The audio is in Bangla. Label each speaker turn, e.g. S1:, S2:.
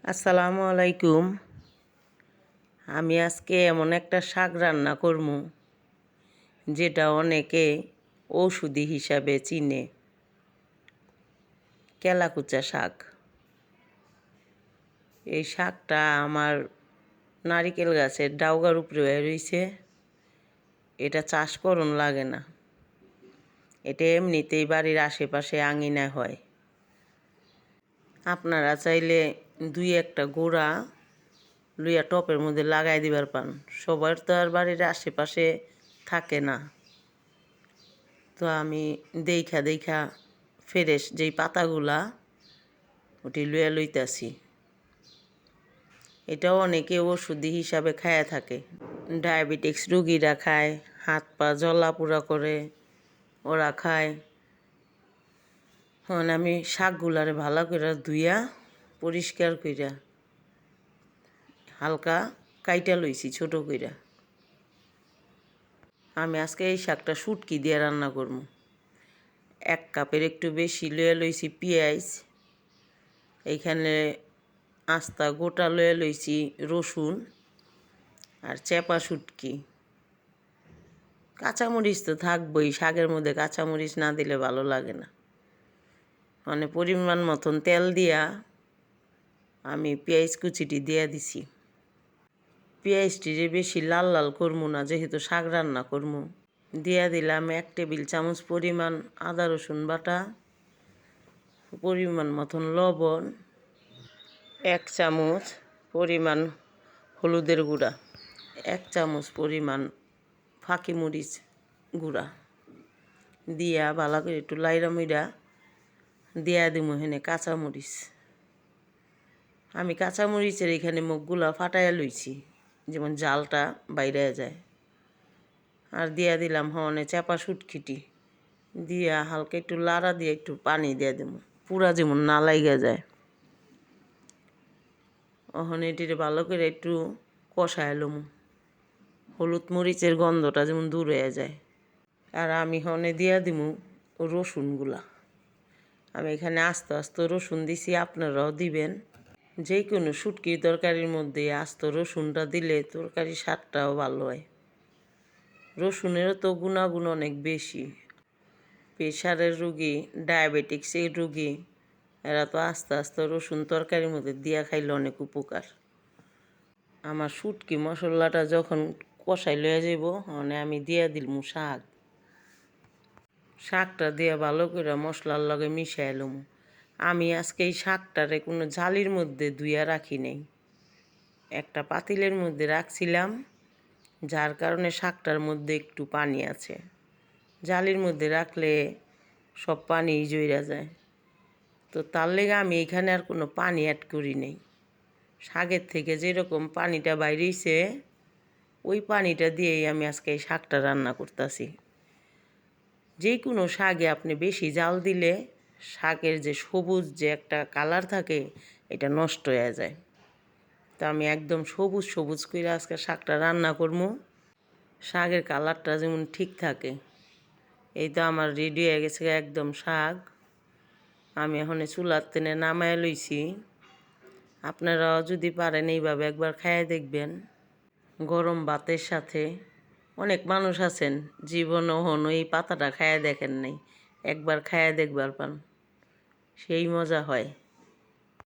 S1: আসসালামু আলাইকুম। আমি আজকে এমন একটা শাক রান্না করব যেটা অনেকে ঔষধি হিসাবে চিনে। কেলাকুচা শাক। এই শাকটা আমার নারিকেল গাছের ডাউগার উপরে রয়েছে। এটা চাষ করন লাগে না, এটা এমনিতেই বাড়ির আশেপাশে আঙিনায় হয়। আপনারা চাইলে দুই একটা গোড়া লইয়া টপের মধ্যে লাগাই দিবার পান। সবার তো আর বাড়ির আশেপাশে থাকে না। তো আমি দেখা ফ্রেশ যেই পাতাগুলা ওটি লইয়া লইতাছি। এটাও অনেকে ওষুধি হিসাবে খায়া থাকে। ডায়াবেটিক্স রুগীরা খায়, হাত পা জ্বলা পোড়া করে ওরা খায়। এখন আমি শাকগুলারে ভালো করে ধুইয়া পরিষ্কার কইরা হালকা কাইটা লইছি ছোট কইরা। আমি আজকে এই শাকটা শুটকি দিয়ে রান্না করব। 1 কাপের একটু বেশি লইয়া লইছি পেঁয়াজ। এইখানে আস্তা গোটা লইয়া লইছি রসুন আর চেপা শুটকি। কাঁচামরিচ তো থাকবই, শাকের মধ্যে কাঁচামরিচ না দিলে ভালো লাগে না। মানে পরিমাণ মতন তেল দিয়া আমি পেঁয়াজ কুচিটি দিয়া দিছি। পেঁয়াজটি যে বেশি লাল লাল করবো না, যেহেতু শাক রান্না করবো। দিয়া দিলাম 1 টেবিল চামচ পরিমাণ আদা রসুন বাটা, পরিমাণ মতন লবণ, 1 চামচ পরিমাণ হলুদের গুঁড়া, 1 চামচ পরিমাণ ফাঁকি মরিচ গুঁড়া দিয়া ভালো করে একটু লাইরা মুইরা দিয়া দিব এখানে কাঁচামরিচ। আমি কাঁচামরিচের এখানে মুখগুলা ফাটাইয়া লইছি, যেমন জালটা বাইরে যায়। আর দিয়া দিলাম হনে চাপা শুটকিটি দিয়া হালকা একটু লাড়া দিয়ে একটু পানি দিয়ে দেব, পুরা যেমন না লাইগা যায়। ওখানে এটির ভালো করে একটু কষায় লম, হলুদ মরিচের গন্ধটা যেমন দূর হয়ে যায়। আর আমি হনে দিয়া দিব রসুনগুলা। আমি এখানে আস্তে আস্তে রসুন দিছি, আপনারাও দিবেন। যে কোনো শুটকির তরকারির মধ্যে আস্ত রসুনটা দিলে তরকারির স্বাদটাও ভালো হয়। রসুনেরও তো গুণাগুণ অনেক বেশি। প্রেশারের রুগী, ডায়াবেটিক্সের রুগী, এরা তো আস্তে আস্তে রসুন তরকারির মধ্যে দিয়া খাইলে অনেক উপকার। আমার শুটকি মশলাটা যখন কষাই লইয়া যাব, মানে আমি দিয়া দিলাম শাকটা দিয়ে ভালো করে মশলার লগে মিশাই লম। আমি আজকে এই শাকটারে কোনো জালির মধ্যে ধুইয়া রাখি নাই, একটা পাতিলের মধ্যে রাখছিলাম, যার কারণে শাকটার মধ্যে একটু পানি আছে। জালির মধ্যে রাখলে সব পানি জইরা যায়। তো তার লেগে আমি এখানে আর কোনো পানি অ্যাড করি নাই। শাকের থেকে যেরকম পানিটা বাইরেছে ওই পানিটা দিয়েই আমি আজকে এই শাকটা রান্না করতেছি। যে কোনো শাকে আপনি বেশি জাল দিলে শাকের যে সবুজ যে একটা কালার থাকে এটা নষ্ট হয়ে যায়। তো আমি একদম সবুজ সবুজ করে আজকে শাকটা রান্না করবো, শাকের কালারটা যেমন ঠিক থাকে। এই তো আমার রেডি হয়ে গেছে একদম শাক। আমি এখন চুলার টেনে নামায় লইছি। আপনারাও যদি পারেন এইভাবে একবার খাইয়ে দেখবেন গরম ভাতের সাথে। অনেক মানুষ আছেন জীবনও হনো এই পাতাটা খাইয়ে দেখেন নাই, একবার খাইয়ে দেখবার পান, সেই মজা হয়।